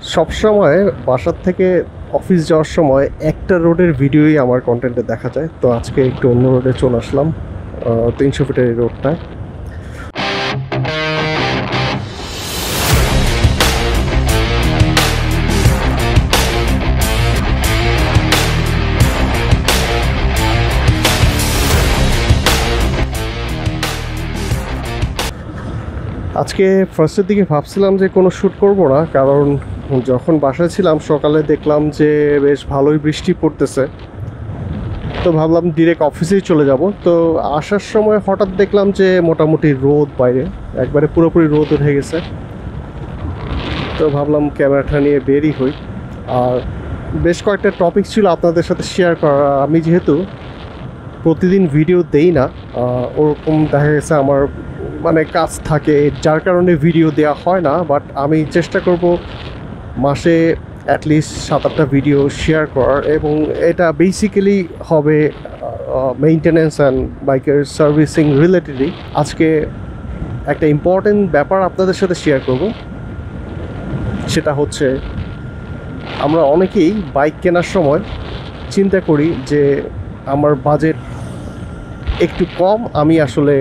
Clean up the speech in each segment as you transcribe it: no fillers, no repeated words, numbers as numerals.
সবসময় বাসার থেকে অফিস যাওয়ার সময় একটা রোডের ভিডিওই আমার কন্টেন্টে দেখা যায়। তো আজকে একটু অন্য রোডে চলে আসলাম, 300 ফিটের এই রোডটায়। আজকে ফার্স্টের দিকে ভাবছিলাম যে কোনো শ্যুট করব না, কারণ যখন বাসায় ছিলাম সকালে দেখলাম যে বেশ ভালোই বৃষ্টি পড়তেছে। তো ভাবলাম ডিরেক্ট অফিসেই চলে যাব। তো আসার সময় হঠাৎ দেখলাম যে মোটামুটি রোদ, বাইরে একবারে পুরোপুরি রোদ উঠে গেছে। তো ভাবলাম ক্যামেরাটা নিয়ে বেরই হই। আর বেশ কয়েকটা টপিক ছিল আপনাদের সাথে শেয়ার করা। আমি যেহেতু প্রতিদিন ভিডিও দেই না, ওরকম দেখা গেছে আমার মানে কাজ থাকে, যার কারণে ভিডিও দেওয়া হয় না। বাট আমি চেষ্টা করব মাসে অ্যাটলিস্ট 7-8টা ভিডিও শেয়ার করার, এবং এটা বেসিক্যালি হবে মেইনটেনেন্স অ্যান্ড বাইকের সার্ভিসিং রিলেটেডই। আজকে একটা ইম্পর্টেন্ট ব্যাপার আপনাদের সাথে শেয়ার করব, সেটা হচ্ছে আমরা অনেকেই বাইক কেনার সময় চিন্তা করি যে আমার বাজেট একটু কম, আমি আসলে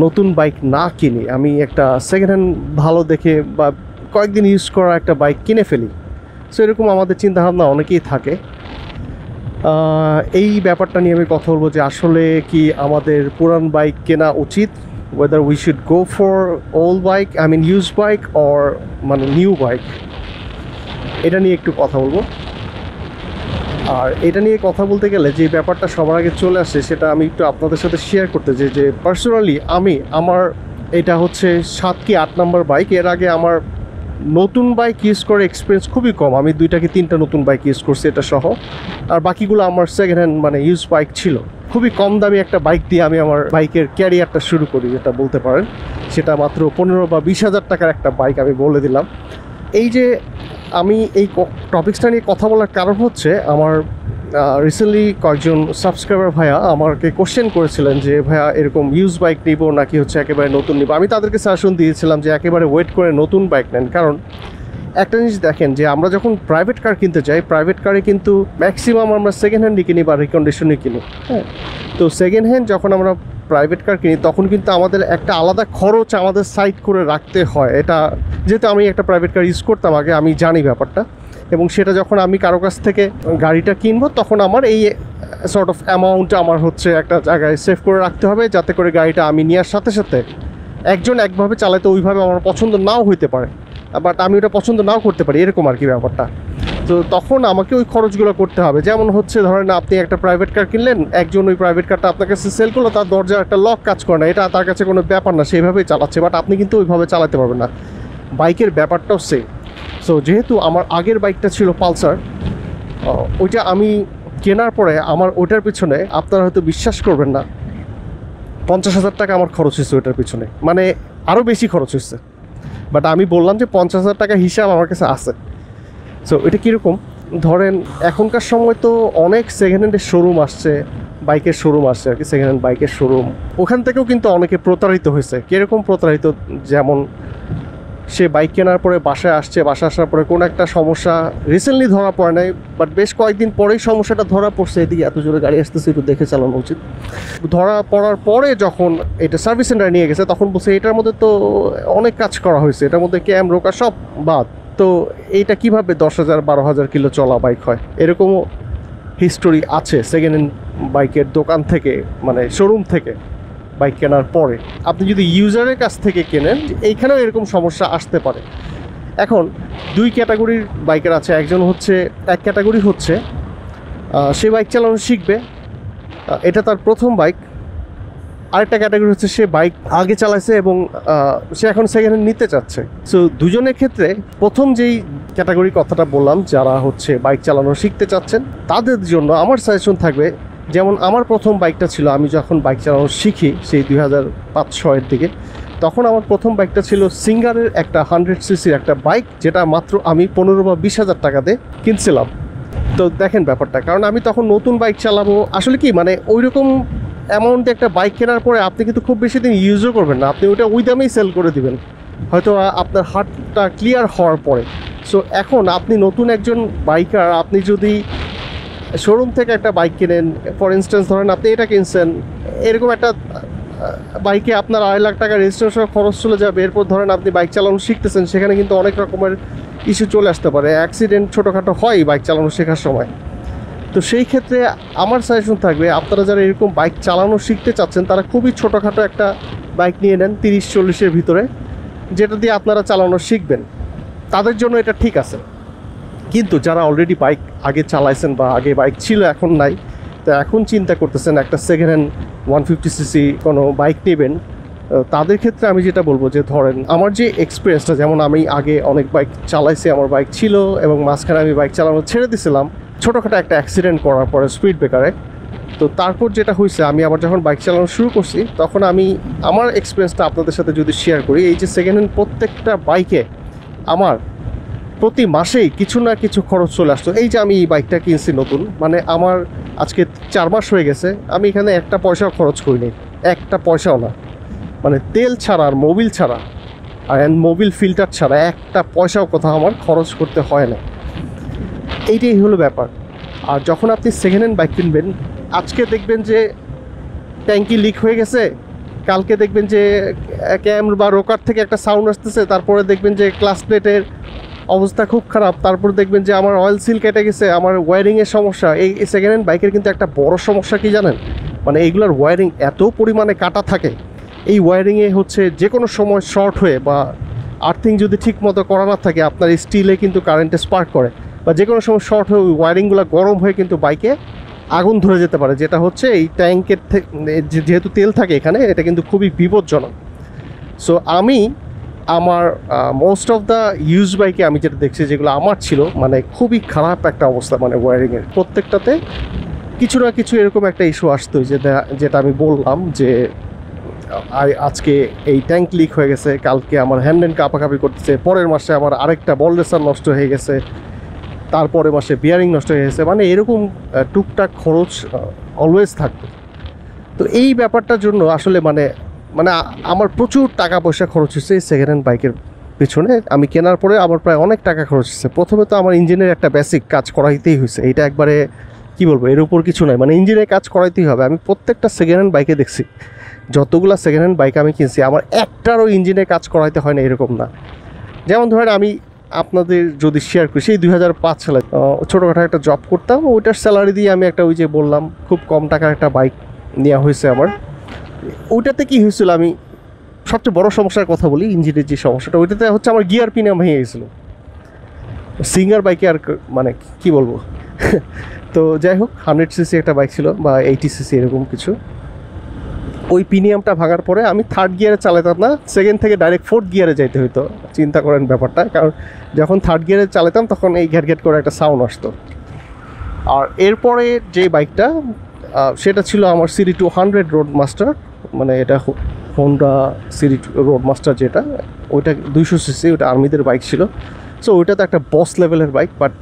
নতুন বাইক না কিনি, আমি একটা সেকেন্ড হ্যান্ড ভালো দেখে বা কয়েকদিন ইউজ করা একটা বাইক কিনে ফেলি। সো এরকম আমাদের চিন্তাভাবনা অনেকেই থাকে। এই ব্যাপারটা নিয়ে আমি কথা বলবো যে আসলে কি আমাদের পুরান বাইক কেনা উচিত, whether we should go for old bike, I mean used bike, or মানে নিউ বাইক, এটা নিয়ে একটু কথা বলবো। আর এটা নিয়ে কথা বলতে গেলে যে ব্যাপারটা সবার আগে চলে আসে সেটা আমি একটু আপনাদের সাথে শেয়ার করতে চাই। যে পার্সোনালি আমার এটা হচ্ছে 7 কি 8 নম্বর বাইক। এর আগে আমার নতুন বাইক ইউজ করে এক্সপিরিয়েন্স খুবই কম। আমি 2টা কি 3টা নতুন বাইক ইউজ করছি এটা সহ, আর বাকিগুলো আমার সেকেন্ড হ্যান্ড মানে ইউজ বাইক ছিল। খুবই কম দামি একটা বাইক দিয়ে আমি আমার বাইকের ক্যারিয়ারটা শুরু করি, যেটা বলতে পারেন। সেটা মাত্র 15 বা 20 হাজার টাকার একটা বাইক, আমি বলে দিলাম। এই যে আমি এই টপিক্সটা নিয়ে কথা বলার কারণ হচ্ছে আমার রিসেন্টলি কয়েকজন সাবস্ক্রাইবার ভাইয়া আমাকে কোশ্চেন করেছিলেন যে ভাইয়া এরকম ইউজ বাইক নিব নাকি হচ্ছে একেবারে নতুন নিব। আমি তাদেরকে সাজেশন দিয়েছিলাম যে একেবারে ওয়েট করে নতুন বাইক নেন। কারণ একটা জিনিস দেখেন যে আমরা যখন প্রাইভেট কার কিনতে যাই, প্রাইভেট কারে কিন্তু ম্যাক্সিমাম আমরা সেকেন্ড হ্যান্ডই কিনি বা রিকন্ডিশনই কিনি। হ্যাঁ, তো সেকেন্ড হ্যান্ড যখন আমরা প্রাইভেট কার কিনি তখন কিন্তু আমাদের একটা আলাদা খরচ আমাদের সাইড করে রাখতে হয়। এটা যেহেতু আমি একটা প্রাইভেট কার ইউজ করতাম আগে, আমি জানি ব্যাপারটা। এবং সেটা যখন আমি কারো কাছ থেকে গাড়িটা কিনবো তখন আমার এই সর্ট অফ অ্যামাউন্ট আমার হচ্ছে একটা জায়গায় সেভ করে রাখতে হবে, যাতে করে গাড়িটা আমি নেওয়ার সাথে সাথে একজন একভাবে চালাতে ওইভাবে আমার পছন্দ নাও হইতে পারে, বাট আমি ওটা পছন্দ নাও করতে পারি, এরকম আর কি ব্যাপারটা। তো তখন আমাকে ওই খরচগুলো করতে হবে। যেমন হচ্ছে ধরেন আপনি একটা প্রাইভেট কার কিনলেন, একজন ওই প্রাইভেট কারটা আপনার কাছে সেল করলো, তার দরজার একটা লক কাজ করে না, এটা তার কাছে কোনো ব্যাপার না, সেইভাবেই চালাচ্ছে। বাট আপনি কিন্তু ওইভাবে চালাতে পারবেন না। বাইকের ব্যাপারটাও সেম। সো যেহেতু আমার আগের বাইকটা ছিল পালসার, ওইটা আমি কেনার পরে আমার ওইটার পিছনে আপনারা হয়তো বিশ্বাস করবেন না, 50,000 টাকা আমার খরচ হয়েছে ওইটার পিছনে, মানে আরও বেশি খরচ হয়েছে। বাট আমি বললাম যে 50,000 টাকা হিসাব আমার কাছে আছে। সো এটা কীরকম, ধরেন এখনকার সময় তো অনেক সেকেন্ড হ্যান্ডের শোরুম আসছে, বাইকের শোরুম আসছে আর কি, সেকেন্ড হ্যান্ড বাইকের শোরুম। ওখান থেকেও কিন্তু অনেকে প্রতারিত হয়েছে। কীরকম প্রতারিত, যেমন সে বাইক কেনার পরে বাসায় আসছে, বাসায় আসার পরে কোনো একটা সমস্যা রিসেন্টলি ধরা পড়ে নাই, বাট বেশ কয়েকদিন পরেই সমস্যাটা ধরা পড়ছে। এদিকে এত জোরে গাড়ি আসতেছে, একটু দেখে চালানো উচিত। ধরা পড়ার পরে যখন এটা সার্ভিস সেন্টারে নিয়ে গেছে তখন বলছে এটার মধ্যে তো অনেক কাজ করা হয়েছে, এটার মধ্যে ক্যাম রোকা সব বাদ, তো এইটা কীভাবে 10,000 12,000 কিলো চলা বাইক হয়। এরকমও হিস্টোরি আছে সেকেন্ড হ্যান্ড বাইকের দোকান থেকে, মানে শোরুম থেকে বাইক কেনার পরে। আপনি যদি ইউজারের কাছ থেকে কেনেন, এইখানেও এরকম সমস্যা আসতে পারে। এখন 2 ক্যাটাগরির বাইকের আছে। একজন হচ্ছে, এক ক্যাটাগরি হচ্ছে সে বাইক চালানো শিখবে, এটা তার প্রথম বাইক। আরেকটা ক্যাটাগরি হচ্ছে সে বাইক আগে চালাইছে এবং সে এখন সেকেন্ড হ্যান্ড নিতে চাচ্ছে। সো দুজনের ক্ষেত্রে প্রথম যেই ক্যাটাগরির কথাটা বললাম, যারা হচ্ছে বাইক চালানো শিখতে চাচ্ছেন, তাদের জন্য আমার সাজেশন থাকবে, যেমন আমার প্রথম বাইকটা ছিল, আমি যখন বাইক চালানো শিখি সেই 2005-06 দিকে, তখন আমার প্রথম বাইকটা ছিল সিঙ্গারের একটা 100cc একটা বাইক, যেটা মাত্র আমি 15 বা 20 হাজার টাকা দিয়ে কিনছিলাম। তো দেখেন ব্যাপারটা, কারণ আমি তখন নতুন বাইক চালাবো, আসলে কি মানে ওই রকম অ্যামাউন্টে একটা বাইক কেনার পরে আপনি কিন্তু খুব বেশি দিন ইউজও করবেন না, আপনি ওইটা ওই দামেই সেল করে দিবেন হয়তো আপনার হাতটা ক্লিয়ার হওয়ার পরে। সো এখন আপনি নতুন একজন বাইকার, আপনি যদি শোরুম থেকে একটা বাইক কেনেন, ফর ইনস্ট্যান্স ধরেন আপনি এটা কিনছেন, এরকম একটা বাইকে আপনার 2.5 লাখ টাকা রেজিস্ট্রেশন খরচ চলে যাবে। এরপর ধরেন আপনি বাইক চালানো শিখতেছেন, সেখানে কিন্তু অনেক রকমের ইস্যু চলে আসতে পারে, অ্যাক্সিডেন্ট ছোটোখাটো হয় বাইক চালানো শেখার সময়। তো সেই ক্ষেত্রে আমার সাজেশন থাকবে, আপনারা যারা এরকম বাইক চালানো শিখতে চাচ্ছেন তারা খুবই ছোটোখাটো একটা বাইক নিয়ে নেন 30-40-এর ভিতরে, যেটা দিয়ে আপনারা চালানো শিখবেন, তাদের জন্য এটা ঠিক আছে। কিন্তু যারা অলরেডি বাইক আগে চালাইছেন বা আগে বাইক ছিল এখন নাই, তো এখন চিন্তা করতেছেন একটা সেকেন্ড হ্যান্ড 150cc কোনো বাইক নেবেন, তাদের ক্ষেত্রে আমি যেটা বলবো যে ধরেন আমার যে এক্সপিরিয়েন্সটা, যেমন আমি আগে অনেক বাইক চালাইছি, আমার বাইক ছিল এবং মাঝখানে আমি বাইক চালানো ছেড়ে দিয়েছিলাম ছোটোখাটো একটা অ্যাক্সিডেন্ট করার পরে স্পিড ব্রেকারে। তো তারপর যেটা হয়েছে, আমি আবার যখন বাইক চালানো শুরু করছি তখন আমি আমার এক্সপিরিয়েন্সটা আপনাদের সাথে যদি শেয়ার করি, এই যে সেকেন্ড হ্যান্ড প্রত্যেকটা বাইকে আমার প্রতি মাসেই কিছু না কিছু খরচ চলে আসতো। এই যে আমি এই বাইকটা কিনছি নতুন, মানে আমার আজকে 4 মাস হয়ে গেছে, আমি এখানে একটা পয়সাও খরচ করিনি, একটা পয়সাও না, মানে তেল ছাড়া আর মোবিল ছাড়া আর মোবিল ফিল্টার ছাড়া একটা পয়সাও কোথাও আমার খরচ করতে হয় না। এইটাই হলো ব্যাপার। আর যখন আপনি সেকেন্ড হ্যান্ড বাইক কিনবেন, আজকে দেখবেন যে ট্যাঙ্কি লিক হয়ে গেছে, কালকে দেখবেন যে ক্যাম বা রোকার থেকে একটা সাউন্ড আসতেছে, তারপরে দেখবেন যে ক্লাস প্লেটের অবস্থা খুব খারাপ, তারপর দেখবেন যে আমার অয়েল সিল কেটে গেছে, আমার ওয়্যারিংয়ের সমস্যা। এই সেকেন্ড হ্যান্ড বাইকের কিন্তু একটা বড় সমস্যা কি জানেন, মানে এইগুলোর ওয়্যারিং এত পরিমাণে কাটা থাকে, এই ওয়্যারিংয়ে হচ্ছে যে কোনো সময় শর্ট হয়ে বা আর্থিং যদি ঠিক মতো করা না থাকে, আপনার স্টিলে কিন্তু কারেন্টে স্পার্ক করে, বা যে কোনো সময় শর্ট হয়ে ওই ওয়্যারিংগুলো গরম হয়ে কিন্তু বাইকে আগুন ধরে যেতে পারে, যেটা হচ্ছে এই ট্যাঙ্কের যেহেতু তেল থাকে এখানে, এটা কিন্তু খুবই বিপজ্জনক। সো আমি আমার মোস্ট অফ দ্য ইউজ বাইকে আমি যেটা দেখছি, যেগুলো আমার ছিল, মানে খুবই খারাপ একটা অবস্থা, মানে ওয়্যারিংয়ের প্রত্যেকটাতে কিছু না কিছু এরকম একটা ইস্যু আসতো, যেটা আমি বললাম যে আজকে এই ট্যাঙ্ক লিক হয়ে গেছে, কালকে আমার হ্যান্ডেল কাঁপাকাঁপি করতেছে, পরের মাসে আমার আরেকটা বল রেসার নষ্ট হয়ে গেছে, তারপরে মাসে বিয়ারিং নষ্ট হয়ে গেছে, মানে এরকম টুকটাক খরচ অলওয়েজ থাকতো। তো এই ব্যাপারটার জন্য আসলে মানে আমার প্রচুর টাকা পয়সা খরচ হচ্ছে এই সেকেন্ড হ্যান্ড বাইকের পিছনে। আমি কেনার পরে আমার প্রায় অনেক টাকা খরচ হচ্ছে। প্রথমে তো আমার ইঞ্জিনের একটা বেসিক কাজ করাইতেই হয়েছে, এটা একবারে কি বলবো, এর উপর কিছু নয়, মানে ইঞ্জিনের কাজ করাইতেই হবে। আমি প্রত্যেকটা সেকেন্ড হ্যান্ড বাইকে দেখছি, যতগুলো সেকেন্ড হ্যান্ড বাইক আমি কিনছি, আমার একটারও ইঞ্জিনের কাজ করাইতে হয় না, এরকম না। যেমন ধরেন আমি আপনাদের যদি শেয়ার করি, সেই 2005 সালে ছোটোখাটো একটা জব করতাম, ওইটার স্যালারি দিয়ে আমি একটা, ওই যে বললাম খুব কম টাকার একটা বাইক নেওয়া হয়েছে আমার। ওইটাতে কী হয়েছিল, আমি সবচেয়ে বড় সমস্যার কথা বলি, ইঞ্জিনের যে সমস্যাটা, ওইটাতে হচ্ছে আমার গিয়ার পিনিয়াম ভেঙে গেছিলো সিঙ্গার বাইকে, আর মানে কি বলবো। তো যাই হোক, 100cc একটা বাইক ছিল বা 80cc এরকম কিছু। ওই পিনিয়ামটা ভাঙার পরে আমি 3rd গিয়ারে চালাতাম না, 2nd থেকে ডাইরেক্ট 4th গিয়ারে যাইতে হতো। চিন্তা করেন ব্যাপারটা, কারণ যখন 3rd গিয়ারে চালাতাম তখন এই ঘ্যাট ঘ্যাট করে একটা সাউন্ড আসতো। আর এরপরে যে বাইকটা, সেটা ছিল আমার সিরি 200 রোড মাস্টার, মানে এটা হোন্ডা সিরি রোড মাস্টার, যেটা ওইটা 200cc, ওটা আর্মিদের বাইক ছিল। সো ওইটা তো একটা বস লেভেলের বাইক, বাট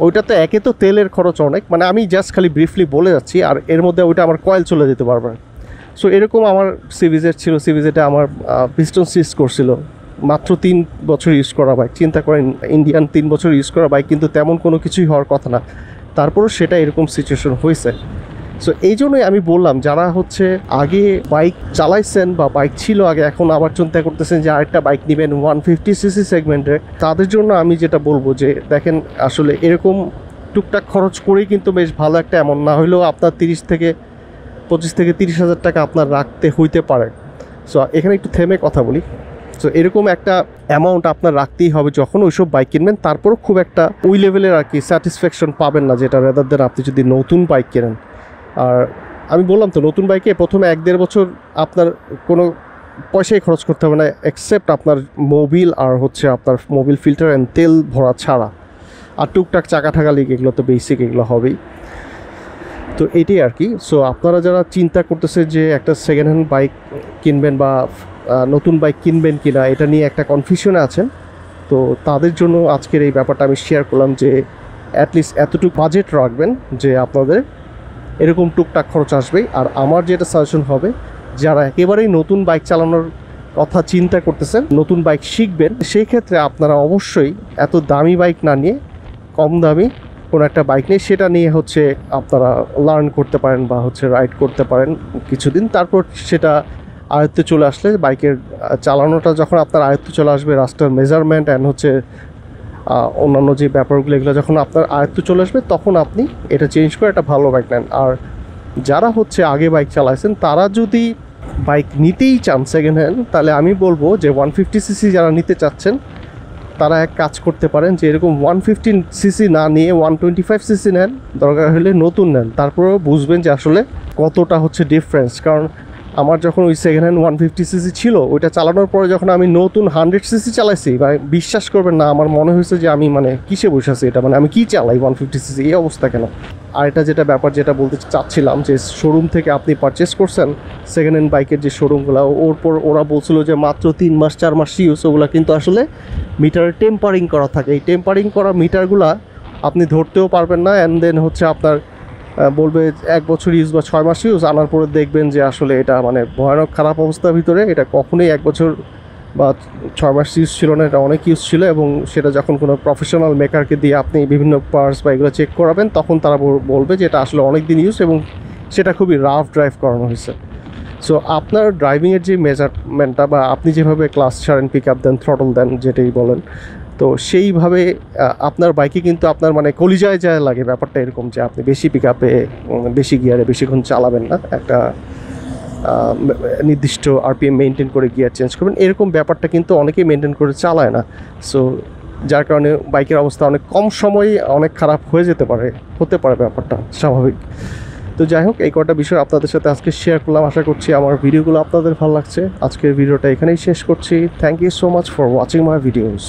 ওইটাতে একে তো তেলের খরচ অনেক, মানে আমি জাস্ট খালি ব্রিফলি বলে যাচ্ছি, আর এর মধ্যে ওইটা আমার কয়েল চলে যেতে পারবে। সো এরকম আমার সিভিজেট ছিল, সিভিজেটে আমার পিস্টন সিজ করছিল, মাত্র 3 বছর ইউজ করা বাইক। চিন্তা করেন, ইন্ডিয়ান 3 বছর ইউজ করা বাইক, কিন্তু তেমন কোনো কিছুই হওয়ার কথা না, তারপরও সেটা এরকম সিচুয়েশন হয়েছে। সো এই জন্যই আমি বললাম, যারা হচ্ছে আগে বাইক চালাইছেন বা বাইক ছিল আগে, এখন আবার চিন্তা করতেছেন যে আরেকটা বাইক নেবেন 150cc সেগমেন্টে, তাদের জন্য আমি যেটা বলবো যে দেখেন, আসলে এরকম টুকটাক খরচ করেই কিন্তু বেশ ভালো একটা, এমন না হলেও আপনার 25 থেকে 30 হাজার টাকা আপনার রাখতে হইতে পারে। সো এখানে একটু থেমে কথা বলি। সো এরকম একটা অ্যামাউন্ট আপনার রাখতেই হবে যখন ওইসব বাইক কিনবেন, তারপরও খুব একটা ওই লেভেলের আর কি স্যাটিসফ্যাকশন পাবেন না, যেটা রেদার দেন আপনি যদি নতুন বাইক কেনেন। আর আমি বললাম তো, নতুন বাইকে প্রথমে 1-1.5 বছর আপনার কোনো পয়সাই খরচ করতে হবে না, এক্সেপ্ট আপনার মোবিল আর হচ্ছে আপনার মোবিল ফিল্টার অ্যান্ড তেল ভরা ছাড়া, আর টুকটাক চাকা ঠাকা লিক, এগুলো তো বেসিক, এগুলো হবেই। তো এটাই আর কি। সো আপনারা যারা চিন্তা করতেছে যে একটা সেকেন্ড হ্যান্ড বাইক কিনবেন বা নতুন বাইক কিনবেন কিনা, এটা নিয়ে একটা কনফিউশনে আছেন, তো তাদের জন্য আজকের এই ব্যাপারটা আমি শেয়ার করলাম যে অ্যাটলিস্ট এতটুকু বাজেট রাখবেন যে আপনাদের এরকম টুকটাক খরচ আসবেই। আর আমার যেটা সাজেশন হবে, যারা একেবারেই নতুন বাইক চালানোর কথা চিন্তা করতেছেন, নতুন বাইক শিখবেন, সেই ক্ষেত্রে আপনারা অবশ্যই এত দামি বাইক না নিয়ে কম দামি কোনো একটা বাইক নিয়ে সেটা নিয়ে হচ্ছে আপনারা লার্ন করতে পারেন বা হচ্ছে রাইড করতে পারেন কিছুদিন। তারপর সেটা আয়ত্তে চলে আসলে বাইকের চালানোটা যখন আপনার আয়ত্তে চলে আসবে, রাস্তার মেজারমেন্ট অ্যান্ড হচ্ছে অন্যান্য যে ব্যাপারগুলো এগুলো যখন আপনার আয়ত্তে চলে আসবে, তখন আপনি এটা চেঞ্জ করে একটা ভালো বাইক নেন। আর যারা হচ্ছে আগে বাইক চালাইছেন তারা যদি বাইক নিতেই চান সেকেন্ড হ্যান্ড, তাহলে আমি বলবো যে 150cc যারা নিতে চাচ্ছেন তারা এক কাজ করতে পারেন যে এরকম 115cc না নিয়ে 125cc নেন, দরকার হলে নতুন নেন, তারপরেও বুঝবেন যে আসলে কতটা হচ্ছে ডিফারেন্স। কারণ আমার যখন ওই সেকেন্ড হ্যান্ড 150cc ছিল, ওইটা চালানোর পরে যখন আমি নতুন 100cc চালাইছি, মানে বিশ্বাস করবেন না, আমার মনে হয়েছে যে আমি মানে কিসে বসে আছি, এটা মানে আমি কি চালাই 150cc, এই অবস্থা কেন। আর এটা যেটা বলতে চাচ্ছিলাম যে শোরুম থেকে আপনি পারচেস করছেন সেকেন্ড হ্যান্ড বাইকের যে শোরুমগুলো, ওরা বলছিল যে মাত্র 3 মাস 4 মাস ইউজ, ওগুলো কিন্তু আসলে মিটারে টেম্পারিং করা থাকে। এই টেম্পারিং করা মিটারগুলা আপনি ধরতেও পারবেন না, অ্যান্ড দেন হচ্ছে আপনার বলবে 1 বছর ইউজ বা 6 মাস ইউজ, আনার পরে দেখবেন যে আসলে এটা মানে ভয়ানক খারাপ অবস্থার ভিতরে, এটা কখনোই 1 বছর বা 6 মাস ইউজ ছিল না, এটা অনেক ইউজ ছিল। এবং সেটা যখন কোনো প্রফেশনাল মেকারকে দিয়ে আপনি বিভিন্ন পার্টস বা এগুলো চেক করাবেন, তখন তারা বলবে যে এটা আসলে অনেক দিন ইউজ এবং সেটা খুবই রাফ ড্রাইভ করানো হয়েছে। সো আপনার ড্রাইভিংয়ের যে মেজারমেন্টটা বা আপনি যেভাবে ক্লাস ছাড়েন, পিক আপ দেন, থ্রটল দেন, যেটাই বলেন, তো সেইভাবে আপনার বাইকে কিন্তু আপনার মানে কলিজায় যায় লাগে। ব্যাপারটা এরকম যে আপনি বেশি পিক আপে, বেশি গিয়ারে বেশিক্ষণ চালাবেন না, একটা নির্দিষ্ট আরপিএম মেনটেন করে গিয়ার চেঞ্জ করবেন, এরকম ব্যাপারটা কিন্তু অনেকেই মেনটেন করে চালায় না। সো যার কারণে বাইকের অবস্থা অনেক কম সময়ে অনেক খারাপ হতে পারে ব্যাপারটা স্বাভাবিক। তো যাই হোক, এই কটা বিষয় আপনাদের সাথে আজকে শেয়ার করলাম। আশা করছি আমার ভিডিওগুলো আপনাদের ভালো লাগছে। আজকের ভিডিওটা এখানেই শেষ করছি। Thank you so much for watching my videos.